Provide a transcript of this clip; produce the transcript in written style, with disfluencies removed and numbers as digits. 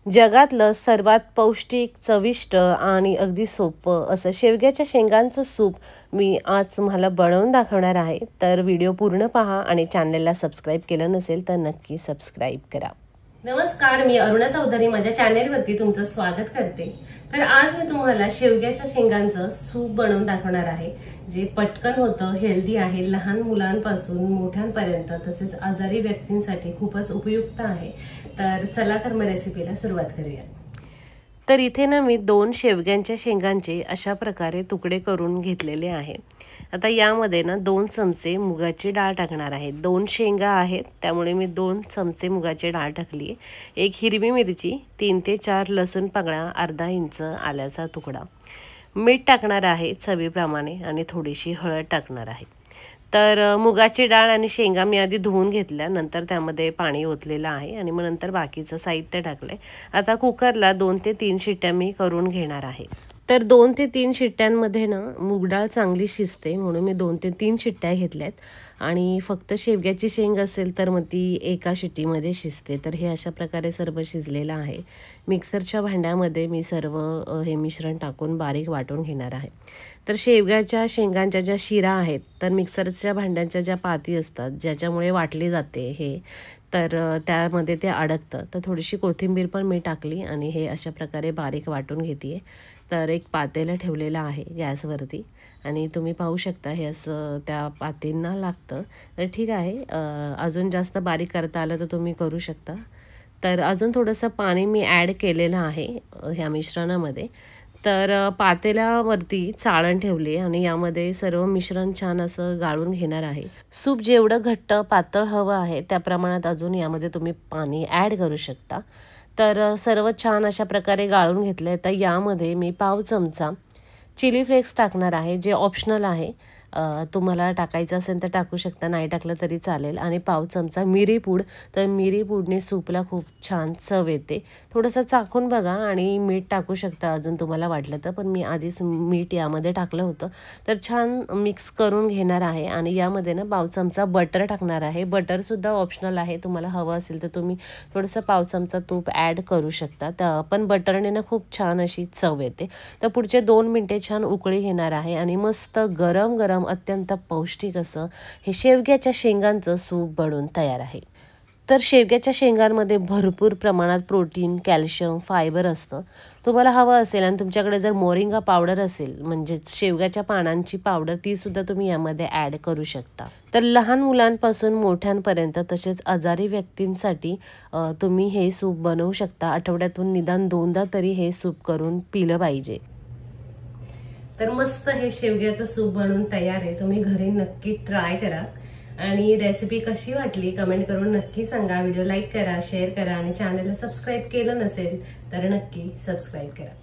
जगातलं सर्वात पौष्टिक, चविष्ट आणि अगदी सोपं असं शेवग्याच्या शेंगांचं सूप मी आज तुम्हाला बनवून दाखवणार आहे. तर व्हिडिओ पूर्ण पहा आणि चॅनलला सबस्क्राईब केलं नसेल तर नक्की सबस्क्राईब करा. नमस्कार, मी अरुणा चौधरी माझ्या चॅनेलवरती तुमचं स्वागत करते. तर आज मी तुम्हाला शेवग्याच्या शेंगांचं सूप बनवून दाखवणार आहे, जे पटकन होतं, हेल्दी आहे, लहान मुलांपासून मोठ्यांपर्यंत तसेच आजारी व्यक्तींसाठी खूपच उपयुक्त आहे. तर चला तर मग रेसिपीला सुरुवात करूया. तर इथे ना मी 2 शेवग्यांच्या शेंगांचे अशा प्रकारे तुकडे करून घेतलेले आहे. आता यामध्ये ना 2 चमचे मुगाची डाळ टाकणार आहे. 2 शेंगा आहेत त्यामुळे मी 2 चमचे मुगाची डाळ टाकली. 1 हिरवी मिरची, 3 ते 4 लसूण पाकळ्या, अर्धा इंच आल्याचा तुकडा, मीठ टाकणार आहे चवीप्रमाणे आणि थोडीशी हळद टाकणार आहे. तर मुगाची डाळ आणि शेंगा मी आधी धुवून घेतल्या, नंतर त्यामध्ये पाणी ओतलेलं आहे आणि मग नंतर बाकीचं साहित्य टाकलंय. आता कुकरला 2 ते 3 शिट्ट्या मी करून घेणार आहे. तर 2 ते 3 शिट्ट्यांमध्ये ना मूग डाळ चांगली शिजते म्हणून मी 2 ते 3 शिट्ट्या घेतल्यात आणि फक्त शेवग्याची शेंग असेल तर मग ती एका शिट्टीमध्ये शिजते. तर हे अशा प्रकारे सर्व शिजलेलं आहे. मिक्सरच्या भांड्यामध्ये मी सर्व हे मिश्रण टाकून बारीक वाटून घेणार आहे. तर शेवग्याच्या शेंगांच्या ज्या शिरा आहेत तर मिक्सरच्या भांड्यांच्या ज्या पाती असतात ज्याच्यामुळे वाटली जाते हे, तर त्यामध्ये ते अडकतं. तर थोडीशी कोथिंबीर पण मी टाकली आणि हे अशा प्रकारे बारीक वाटून घेते. तर एक पातेलं ठेवलेलं आहे गॅसवरती आणि तुम्ही पाहू शकता हे असं त्या पातींना लागतं. तर ठीक आहे, अजून जास्त बारीक करता आलं तर तुम्ही करू शकता. तर अजून थोडंसं पाणी मी ॲड केलेलं आहे ह्या मिश्रणामध्ये. तर पातेल्यावरती चाळण ठेवली आणि यामध्ये सर्व मिश्रण छान असं गाळून घेणार आहे. सूप जेवढं घट्ट पातळ हवं आहे त्या प्रमाणात अजून यामध्ये तुम्ही पाणी ॲड करू शकता. तर सर्व छान अशा प्रकारे गाळून घेतले. तर यामध्ये मी पाव चमचा चिली फ्लेक्स टाकणार आहे, जे ऑप्शनल आहे. तुम्हाला टाकायचं असेल तर टाकू शकता, नाही टाकलं तरी चालेल. आणि पाव चमचा मिरीपूड. तर मिरीपूडने सूपला खूप छान चव येते. थोडंसं चाखून बघा आणि मीठ टाकू शकता अजून तुम्हाला वाटलं तर, पण मी आधीच मीठ यामध्ये टाकलं होतं. तर छान मिक्स करून घेणार आहे आणि यामध्ये ना पाव चमचा बटर टाकणार आहे. बटरसुद्धा ऑप्शनल आहे, तुम्हाला हवं असेल तर तुम्ही थोडंसं पाव चमचा तूप ॲड करू शकता. तर पण बटरने ना खूप छान अशी चव येते. तर पुढचे 2 मिनटे छान उकळी घेणार आहे आणि मस्त गरम गरम अत्यंत पौष्टिक असं हे शेवग्याच्या शेंगांचं सूप बनून तयार आहे. तर शेवग्याच्या शेंगांमध्ये भरपूर प्रमाणात प्रोटीन, कॅल्शियम, फायबर असतं. तुम्हाला हवं असेल आणि तुमच्याकडे जर मोरिंगा पावडर असेल म्हणजेच शेवग्याच्या पानांची पावडर, तीसुद्धा तुम्ही यामध्ये ॲड करू शकता. तर लहान मुलांपासून मोठ्यांपर्यंत तसेच आजारी व्यक्तींसाठी तुम्ही हे सूप बनवू शकता. आठवड्यातून निदान 2दा तरी हे सूप करून पिलं पाहिजे. तर मस्त हे शेवग्याचं सूप बनवून तयार आहे. तुम्ही घरी नक्की ट्राय करा आणि रेसिपी कशी वाटली कमेंट करून नक्की सांगा. व्हिडिओ लाईक करा, शेअर करा आणि चॅनलला सबस्क्राईब केलं नसेल तर नक्की सबस्क्राईब करा.